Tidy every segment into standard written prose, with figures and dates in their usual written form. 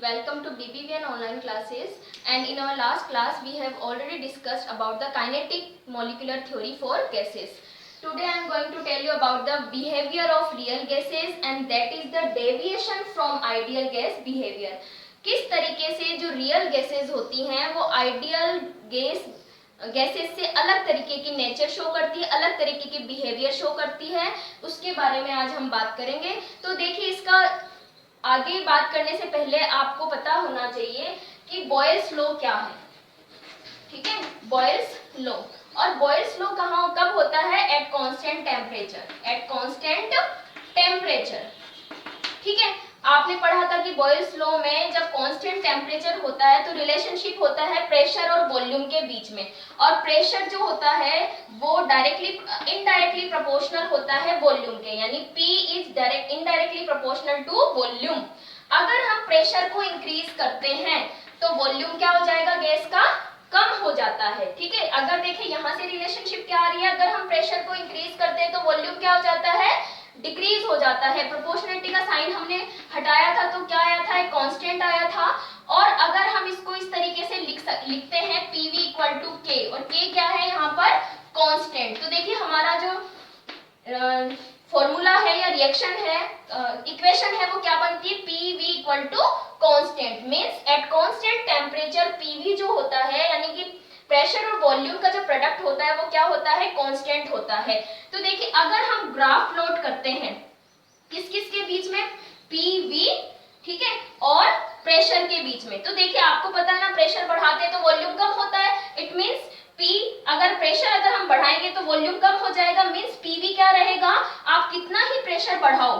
Welcome to BBVN online classes, and in our last class we have already discussed about the kinetic molecular theory for gases. Today I am going to tell you about the behavior of real gases, and that is the deviation from ideal gas behavior. किस तरीके से जो real gases होती हैं वो ideal gases से अलग तरीके की नेचर शो करती है, अलग तरीके की बिहेवियर शो करती है, उसके बारे में आज हम बात करेंगे। तो देखिए, इसका आगे बात करने से पहले आपको पता होना चाहिए कि बॉयल्स लॉ क्या है। ठीक है, बॉयल्स लॉ। और बॉयल्स लॉ कहाँ कब होता है? Eight constant temperature, eight constant temperature. ठीक है, आपने पढ़ा था कि बॉयल्स लॉ में जब कांस्टेंट टेम्परेचर होता है तो रिलेशनशिप होता है प्रेशर और वॉल्यूम के बीच में, और प्रेशर जो होता है वो डायरेक्टली इनडायरेक्टली प्रोपोर्शनल होता है वॉल्यूम के, यानी P is indirectly proportional to volume. अगर हम प्रेशर को इंक्रीज करते हैं तो वॉल्यूम क्या हो जाएगा? गैस का कम हो जाता है। ठीक है, अगर देखें यहाँ से रिलेशनशिप क्या आ रही है, अगर हम प्रेशर को इंक्रीज करते हैं तो वॉल्यूम क्या हो जाता है? डिक्रीज हो जाता है। प्रोपोर्शनलिटी का साइन हमने हटाया था तो क्या आया था? एक कांस्टेंट आया था। और अगर हम इसको इस तरीके से लिखते हैं PV इक्वल टू K, और K क्या है यहाँ पर? कांस्टेंट। तो देखिए हमारा जो फॉर्मूला है या रिएक्शन है, इक्वेशन है, वो क्या बनती है? PV equal to constant, means at constant temperature PV जो होता है, यानी कि प्रेशर और वॉल्यूम का जो प्रोडक्ट होता है वो क्या होता है? कांस्टेंट होता है। तो देखिए अगर हम ग्राफ प्लॉट करते हैं किस किस के बीच में? PV, ठीक है, और प्रेशर के बीच में। तो देखिए आपको पता है ना, प्रेशर बढ़ाते हैं तो वॉल्यूम कम होता है। इट मींस अगर हम बढ़ाएंगे तो वॉल्यूम कम हो जाएगा, मींस PV क्या रहेगा? आप कितना ही प्रेशर बढ़ाओ,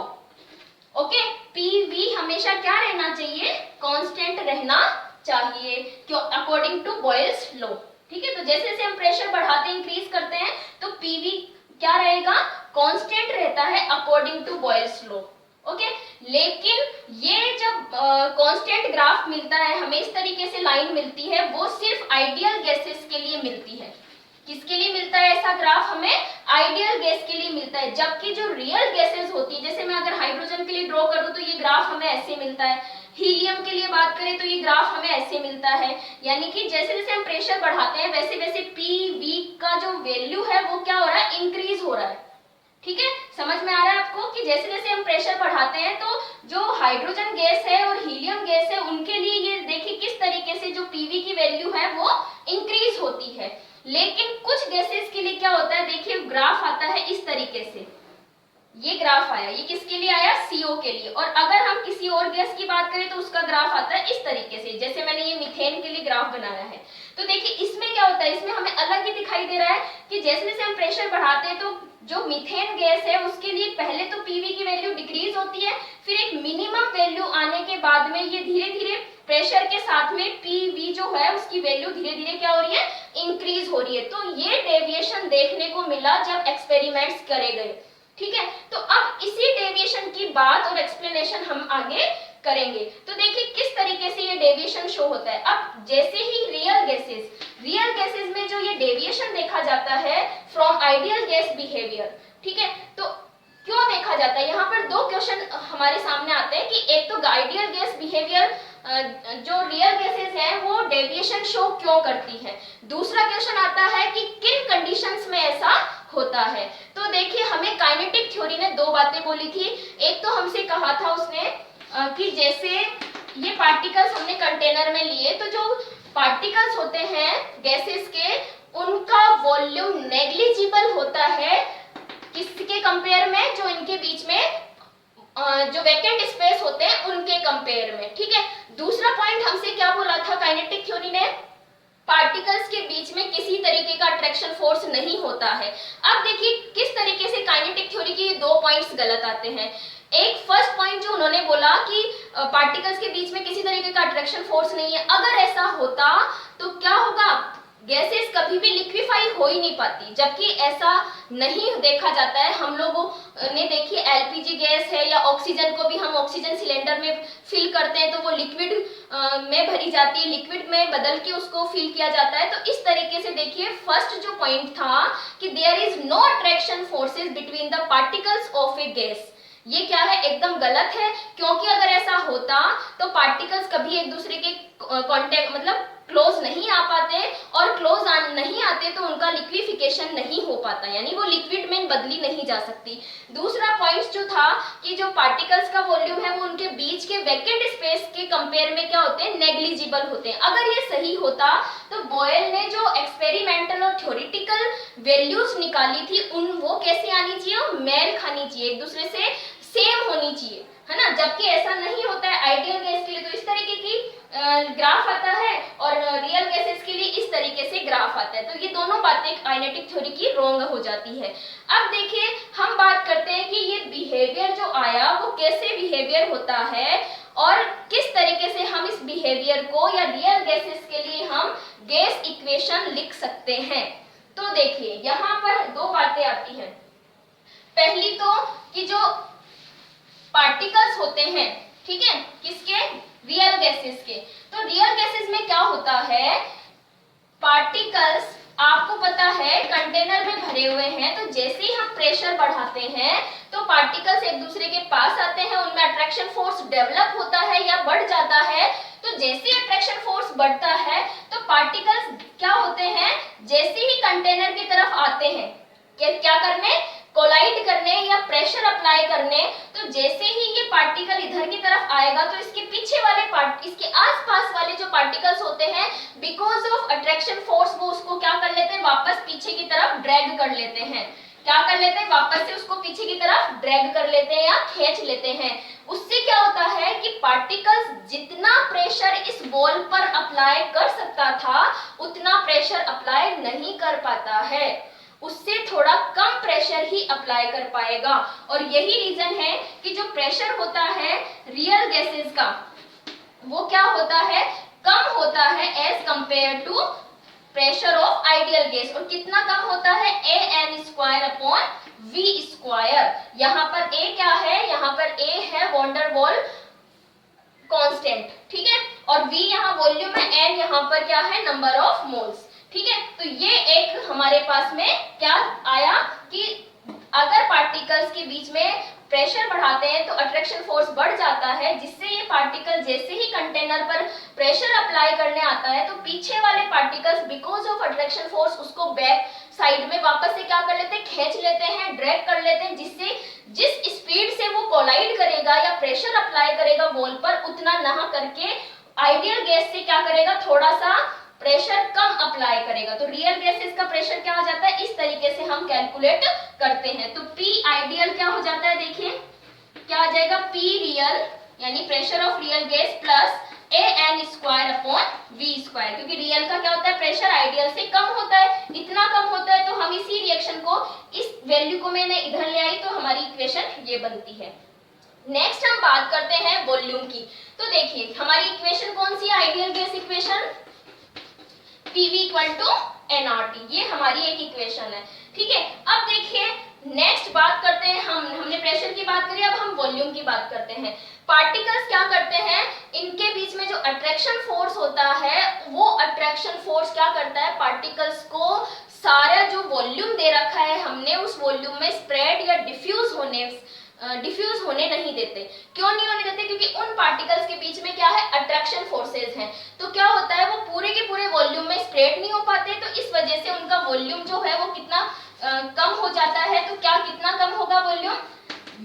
ओके, PV हमेशा क्या रहना चाहिए? कांस्टेंट रहना चाहिए, क्यों? According to Boyle's law. ठीक है, तो जैसे जैसे हम प्रेशर बढ़ाते हैं, इंक्रीज करते हैं, तो PV क्या रहेगा? कांस्टेंट रहता है according to Boyle's law. Okay, लेकिन ये जब कांस्टेंट ग्राफ मिलता है हमें, इस तरीके से लाइन मिलती है, वो सिर्फ आइडियल गैसेस के लिए मिलती है। किसके लिए मिलता है ऐसा ग्राफ? हमें आइडियल गैस के लिए मिलता है। जबकि जो रियल गैसेस होती है, जैसे मैं अगर हाइड्रोजन के लिए ड्रॉ करूं तो ये ग्राफ हमें ऐसे मिलता है, हीलियम के लिए बात करें तो ये ग्राफ हमें ऐसे मिलता है। यानी कि जैसे जैसे हम प्रेशर बढ़ाते हैं वैसे वैसे PV का जो वैल्यू है वो क्या हो रहा है? इंक्रीज हो रहा है। ठीक है, समझ में आ रहा है आपको कि जैसे जैसे हम प्रेशर बढ़ाते हैं तो जो हाइड्रोजन गैस है और हीलियम गैस है उनके लिए ये देखिए किस तरीके से जो PV की वैल्यू है वो इंक्रीज होती है। लेकिन कुछ गैसेस के लिए क्या होता है? देखिए ग्राफ आता है इस तरीके से, ये ग्राफ आया, ये किसके लिए आया? CO के लिए। और अगर हम किसी और गैस की बात करें तो उसका ग्राफ आता है इस तरीके से, जैसे मैंने ये मीथेन के लिए ग्राफ बनाया है। तो देखिए इसमें क्या होता है? इसमें हमें अलग ही दिखाई दे रहा है कि जैसे जैसे हम प्रेशर बढ़ाते हैं तो जो मीथेन गैस है उसके लिए पहले तो PV की वैल्यू डिक्रीज होती है, फिर एक मिनिमम वैल्यू आने के बाद में ये धीरे धीरे प्रेशर के साथ में PV जो है उसकी वैल्यू धीरे धीरे क्या हो रही है? इंक्रीज हो रही है। तो ये डेविएशन देखने को मिला जब एक्सपेरिमेंट्स करे गए। ठीक है, तो अब इसी डेविएशन की बात और एक्सप्लेनेशन हम आगे करेंगे। तो देखिए किस तरीके से ये डेविएशन शो होता है। अब जैसे ही रियल गैसेस में जो ये डेविएशन देखा जाता है फ्रॉम आइडियल गैस बिहेवियर, ठीक है, तो क्यों देखा जाता है? यहाँ पर दो क्वेश्चन हमारे सामने आते हैं कि एक तो आइडियल गैस बिहेवियर जो रियल गैसेस हैं वो डेविएशन शो क्यों करती है, दूसरा क्वेश्चन आता है कि किन कंडीशंस में ऐसा होता है। तो देखिए हमें काइनेटिक थ्योरी ने दो बातें बोली थी। एक तो हमसे कहा था उसने कि जैसे ये पार्टिकल्स हमने कंटेनर में लिए, तो जो पार्टिकल्स होते हैं गैसेस के उनका वॉल्यूम नेग्लिजिबल होता है किसके कंपेयर में? जो इनके बीच में जो वैकेंट स्पेस होते हैं उनके कंपेयर में। ठीक है, दूसरा पॉइंट हमसे क्या बोला था काइनेटिक थ्योरी ने? पार्टिकल्स के बीच में किसी तरीके का अट्रैक्शन फोर्स नहीं होता है। अब देखिए किस तरीके से काइनेटिक थ्योरी के दो पॉइंट्स गलत आते हैं। एक फर्स्ट पॉइंट जो उन्होंने बोला कि पार्टिकल्स के बीच में किसी तरीके का अट्रैक्शन फोर्स नहीं है, अगर ऐसा होता तो क्या होगा? गैसेस कभी भी लिक्विफाई हो ही नहीं पाती, जबकि ऐसा नहीं देखा जाता है। हम लोगों ने देखिए LPG गैस है या ऑक्सीजन को भी हम ऑक्सीजन सिलेंडर में फिल करते हैं तो वो लिक्विड में भरी जाती है, लिक्विड में बदल के उसको फिल किया जाता है। तो इस तरीके से देखिए फर्स्ट जो पॉइंट था कि there is no attraction forces between the particles of a gas, ये क्या है, एकदम गलत है, क्योंकि अगर ऐसा होता तो पार्टिकल्स कभी एक दूसरे के कांटेक्ट मतलब क्लोज नहीं आ पाते, और क्लोज नहीं आते तो उनका लिक्विफिकेशन नहीं हो पाता, यानी वो लिक्विड में बदली नहीं जा सकती। दूसरा पॉइंट जो था कि जो पार्टिकल्स का वॉल्यूम है वो उनके बीच के वैकेंट स्पेस के कंपेयर में क्या होते हैं, नेग्लिजिबल होते हैं। अगर ये सही होता तो बॉयल ने जो एक्सपेरिमेंटल और थ्योरेटिकल वैल्यूज निकाली थी वो कैसे आनी चाहिए, मेल खानी चाहिए, एक दूसरे से सेम होनी चाहिए, है ना। जबकि ऐसा नहीं होता है आइडियल गैस के लिए, तो इस तरीके की ग्राफ आता है और रियल गैसेस के लिए इस तरीके से ग्राफ आता है। तो ये दोनों बातें काइनेटिक थ्योरी की रॉन्ग हो जाती है। अब देखिए हम बात करते हैं कि ये बिहेवियर जो आया वो कैसे बिहेवियर होता है और किस तरीके से हम इस बिहेवियर को या रियल गैसेस के लिए हम गैस इक्वेशन लिख सकते हैं। तो देखिए यहाँ पर दो बातें आती हैं। पहली तो कि जो पार्टिकल्स होते हैं, ठीक है, किसके, रियल गैसेस के। तो रियल गैसेस में क्या होता है, पार्टिकल्स आपको पता है कंटेनर में भरे हुए हैं, तो जैसे ही हम प्रेशर बढ़ाते हैं तो पार्टिकल्स एक दूसरे के पास आते हैं, उनमें अट्रैक्शन फोर्स डेवलप होता है या बढ़ जाता है। तो जैसे ही अट्रैक्शन फोर्स बढ़ता है तो पार्टिकल्स क्या होते हैं, जैसे ही कंटेनर की तरफ आते हैं क्या करने, कोलाइड करने या प्रेशर अप्लाई करने, तो जैसे ही ये पार्टिकल इधर की तरफ आएगा तो इसके पीछे वाले इसके आसपास वाले जो पार्टिकल्स होते हैं बिकॉज ऑफ अट्रैक्शन फोर्स वो उसको क्या कर लेते हैं, वापस पीछे की तरफ ड्रैग कर लेते हैं। क्या कर लेते हैं, वापस से उसको पीछे की तरफ ड्रैग कर लेते हैं या खींच लेते हैं। उससे क्या होता है कि पार्टिकल्स जितना प्रेशर इस बॉल पर अप्लाई कर सकता था उतना प्रेशर अप्लाई नहीं कर पाता है, उससे थोड़ा कम प्रेशर ही अप्लाई कर पाएगा। और यही रीजन है कि जो प्रेशर होता है रियल गैसेस का वो क्या होता है, कम होता है as compare to pressure of ideal gas. और कितना कम होता है, AN²/V²। यहाँ पर A क्या है, यहाँ पर A है वॉन डेर वाल कांस्टेंट, ठीक है, और V यहाँ वॉल्यूम है, N यहाँ पर क्या है, नंबर ऑफ मोल्स, ठीक है। तो ये एक हमारे पास में क्या आया कि अगर पार्टिकल्स के बीच में प्रेशर बढ़ाते हैं तो अट्रैक्शन फोर्स बढ़ जाता है, जिससे ये पार्टिकल जैसे ही कंटेनर पर प्रेशर अप्लाई करने आता है तो पीछे वाले particles because of attraction force उसको बैक साइड में वापस से क्या कर लेते हैं, खींच लेते हैं, ड्रैग कर लेते हैं, जिससे जिस स्पीड से वो कोलाइड करेगा या प्रेशर अप्लाई करेगा वॉल पर उतना ना करके आइडियल गैस से क्या करेगा, थोड़ा सा प्रेशर कम अप्लाई करेगा। तो रियल गैसेस का प्रेशर क्या हो जाता है, इस तरीके से हम कैलकुलेट करते हैं। तो P आइडियल क्या हो जाता है, देखिए क्या आ जाएगा, P रियल यानी pressure of real gas plus AN²/V², क्योंकि रियल का क्या होता है, प्रेशर आइडियल से कम होता है, इतना कम होता है। तो हम इसी रिएक्शन को, इस वैल्यू को मैंने इधर ले आई तो हमारी इक्वेशन ये बनती है। नेक्स्ट हम बात करते हैं वॉल्यूम की। तो देखिए हमारी इक्वेशन कौन सी है, आइडियल गैस इक्वेशन PV=nRT, ये हमारी एक इक्वेशन है, ठीक है। अब देखिए नेक्स्ट बात करते हैं, हमने प्रेशर की बात करी, अब हम वॉल्यूम की बात करते हैं। पार्टिकल्स क्या करते हैं, इनके बीच में जो अट्रैक्शन फोर्स होता है वो अट्रैक्शन फोर्स क्या करता है, पार्टिकल्स को सारा जो वॉल्यूम दे रखा है हमने उस वॉल्यूम में स्प्रेड या डिफ्यूज होने नहीं देते। क्यों नहीं होने देते, क्योंकि उन पार्टिकल्स के बीच में क्या है, अट्रैक्शन फोर्सेस हैं। तो क्या होता है, वो पूरे के पूरे वॉल्यूम में स्प्रेड नहीं हो पाते, तो इस वजह से उनका वॉल्यूम जो है वो कितना कम हो जाता है। तो क्या कितना कम होगा वॉल्यूम,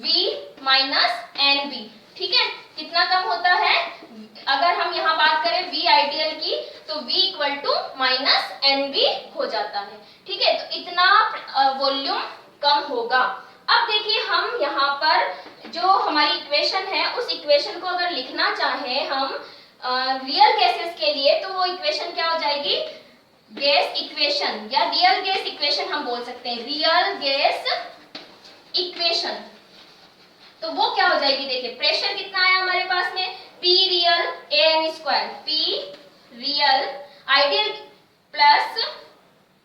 V-NV, ठीक है, कितना कम होता है, अगर हम यहाँ बात करें V आइडियल की तो V=-NV हो जाता है, ठीक है। तो इतना वॉल्यूम कम होगा। अब देखिए हम यहाँ पर जो हमारी इक्वेशन है उस इक्वेशन को अगर लिखना चाहें हम रियल गैसेस के लिए तो वो इक्वेशन क्या हो जाएगी, गैस इक्वेशन या रियल गैस इक्वेशन हम बोल सकते हैं, रियल गैस इक्वेशन। तो वो क्या हो जाएगी, देखिए प्रेशर कितना आया हमारे पास में, P real AN², P real ideal plus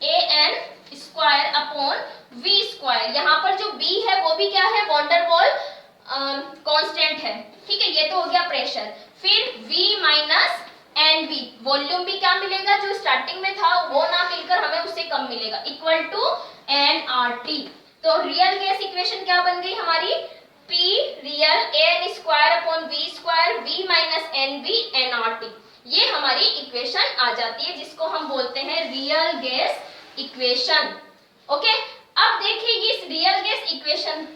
AN²/V²। यहाँ पर जो B है वो भी क्या है, वॉन डेर वाल कांस्टेंट है, ठीक है, ये तो हो गया प्रेशर। फिर V-NV, वॉल्यूम भी क्या मिलेगा, जो स्टार्टिंग में था वो ना मिलकर हमें उससे कम मिलेगा, इक्वल टू nRT। तो रियल गैस इक्वेशन क्या बन गई हमारी, P real an square upon v square v minus n v n R T, ये हमारी इक्वेशन आ जाती है जिसको हम बोलते हैं रियल गैस इक्वेशन। ओके, अब देखिए इस रियल गैस इक्वेशन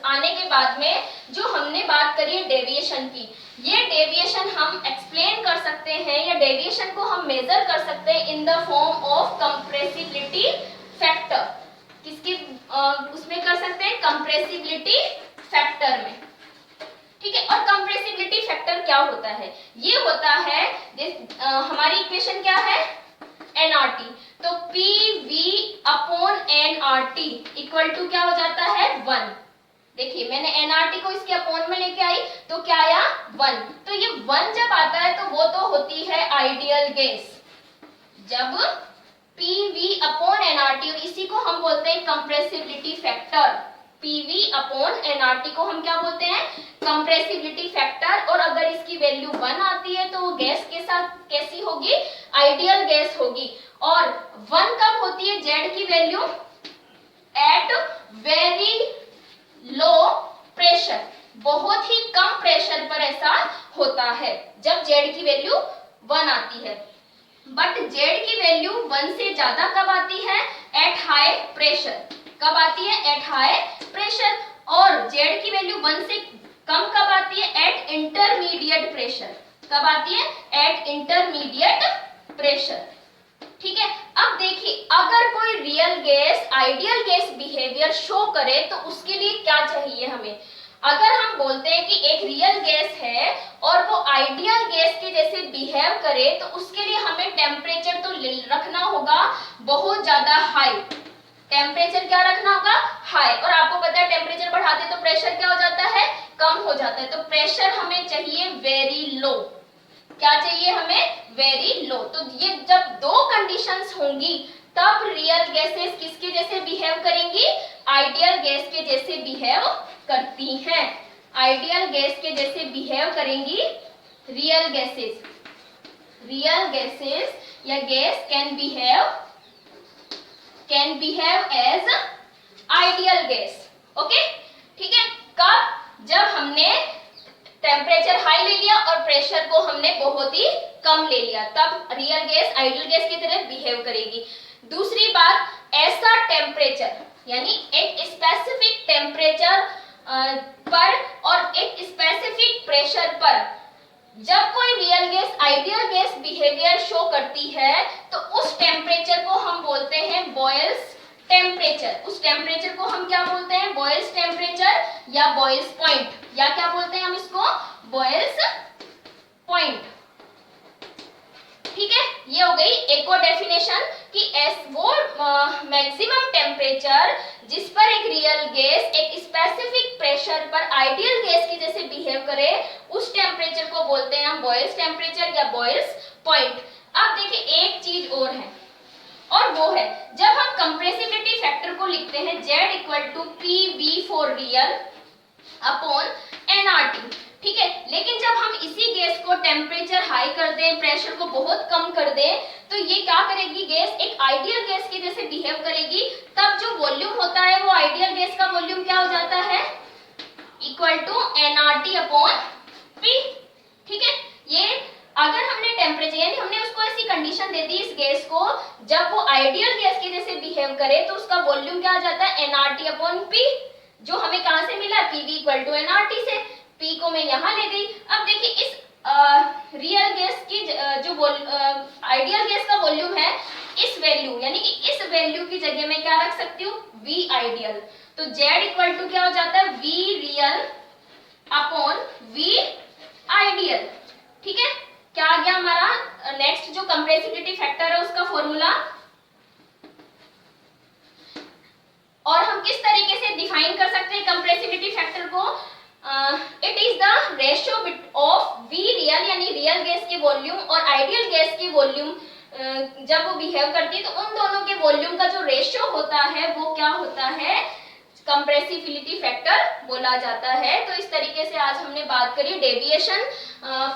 आने के बाद में जो हमने बात करी है डेविएशन की, ये डेविएशन हम एक्सप्लेन कर सकते हैं या डेविएशन को हम मेजर कर सकते हैं in the form of compressibility factor. किसके उसमें कर सकते हैं? कंप्रेसिबिलिटी फैक्टर में। ठीक है, और कंप्रेसिबिलिटी फैक्टर क्या होता है? ये होता है हमारी इक्वेशन क्या है? एनआरटी, तो P V upon n R T equal to क्या हो जाता है? 1। देखिए मैंने एनआरटी को इसके अपॉन में लेके आई तो क्या आया? 1। तो ये 1 जब आता है तो वो तो होती है आइडियल गैस। जब पीवी अपॉन एनआरटी, और इसी को हम बोलते हैं compressibility factor. PV upon NRT को हम क्या बोलते हैं? Compressibility factor. और अगर इसकी वैल्यू 1 आती है तो वो गैस के साथ कैसी होगी? आइडियल गैस होगी। और 1 कब होती है जेड की value? At very low pressure, बहुत ही कम प्रेशर पर ऐसा होता है जब जेड की वैल्यू 1 आती है। बट जेड की वैल्यू 1 से ज्यादा कब आती है? At high pressure. कब आती है? At high pressure. और जेड की वैल्यू 1 से कम कब आती है? Eight intermediate pressure. कब आती है? Eight intermediate pressure. ठीक है, अब देखिए अगर कोई real gas ideal gas behaviour show करे तो उसके लिए क्या चाहिए हमें? अगर हम बोलते हैं कि एक रियल गैस है और वो आइडियल गैस के जैसे बिहेव करे तो उसके लिए हमें टेम्परेचर तो रखना होगा बहुत ज्यादा हाई। टेम्परेचर क्या रखना होगा? हाई। और आपको पता है टेम्परेचर बढ़ाते तो प्रेशर क्या हो जाता है? कम हो जाता है। तो प्रेशर हमें चाहिए वेरी लो। क्या चाहिए हमें? Very low. तो ये जब दो कंडीशंस होंगी तब रियल गैसेस किसके जैसे बिहेव करेंगी? आइडियल गैस के जैसे बिहेव करती हैं। आइडियल गैस के जैसे बिहेव करेंगी रियल गैसेस। रियल गैसेस या gas can behave as ideal gas. Okay, ठीक है। कब? जब हमने टेम्परेचर हाई ले लिया और प्रेशर को हमने बहुत ही कम ले लिया, तब रियल गैस आइडियल गैस की तरह बिहेव करेगी। दूसरी बात, ऐसा टेम्परेचर यानी एक स्पेसिफिक टेम्परेचर पर और एक स्पेसिफिक प्रेशर पर जब कोई real gas ideal gas behaviour show करती है तो उस टेम्परेचर को हम बोलते हैं बॉयल्स टेम्परेचर। उस टेम्परेचर को हम क्या बोलते हैं? बॉयल्स टेम्परेचर या बॉयल्स पॉइंट, या क्या बोलते हैं हम इसको? Boyle's point. ठीक है, ये हो गई एक और डेफिनेशन कि वो मैक्सिमम टेम्परेचर जिस पर एक रियल गैस एक स्पेसिफिक प्रेशर पर आइडियल गैस के जैसे बिहेव करे उस टेम्परेचर को बोलते हैं हम बॉयल्स टेम्परेचर या बॉयल्स पॉइंट। अब देखिए एक चीज और है, और वो है जब हम कंप्रेसिबिलिटी फैक्टर को लिखते हैं Z equal to PV for real upon nRT। ठीक है, लेकिन जब हम इसी गैस को टेम्परेचर हाई कर दें, प्रेशर को बहुत कम कर दें, तो ये क्या करेगी? गैस एक आइडियल गैस के जैसे बिहेव करेगी। तब जो वॉल्यूम होता है वो आइडियल गैस का वॉल्यूम क्या हो जाता है? Equal to nRT upon P। ठीक है, ये अगर हमने टेम्परेचर यानी हमने उसको ऐसी कंडीशन दे दी इस गैस को जब वो आइडियल गैस के जैसे बिहेव करे तो उसका वॉल्यूम क्या आ जाता है? nRT अपॉन P, जो हमें कहां से मिला? PV इक्वल टू nRT से। P को मैं यहां ले गई। अब देखिए इस रियल गैस की जो आइडियल गैस का वॉल्यूम है, इस वैल्यू यानी कि इस वैल्यू की जगह मैं क्या रख सकती हूँ? V ideal. तो Z इक्वल टू क्या हो जाता है? V real upon V ideal. ठीक है, क्या आ गया हमारा नेक्स्ट जो कंप्रेसिबिलिटी फैक्टर है उसका फॉर्मूला। और हम किस तरीके से डिफाइन कर सकते हैं कंप्रेसिबिलिटी फैक्टर को? It is the ratio of V real यानी रियल गैस के वॉल्यूम और आइडियल गैस के वॉल्यूम जब वो बिहेव करती है तो उन दोनों के वॉल्यूम का जो रेशियो होता है वो क्या होता है? कंप्रेसिबिलिटी फैक्टर बोला जाता है। तो इस तरीके से आज हमने बात करी deviation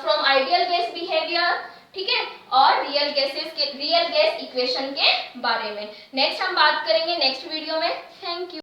from ideal gas behaviour, ठीक है, और रियल गैस इक्वेशन के बारे में। नेक्स्ट हम बात करेंगे नेक्स्ट वीडियो में। Thank you.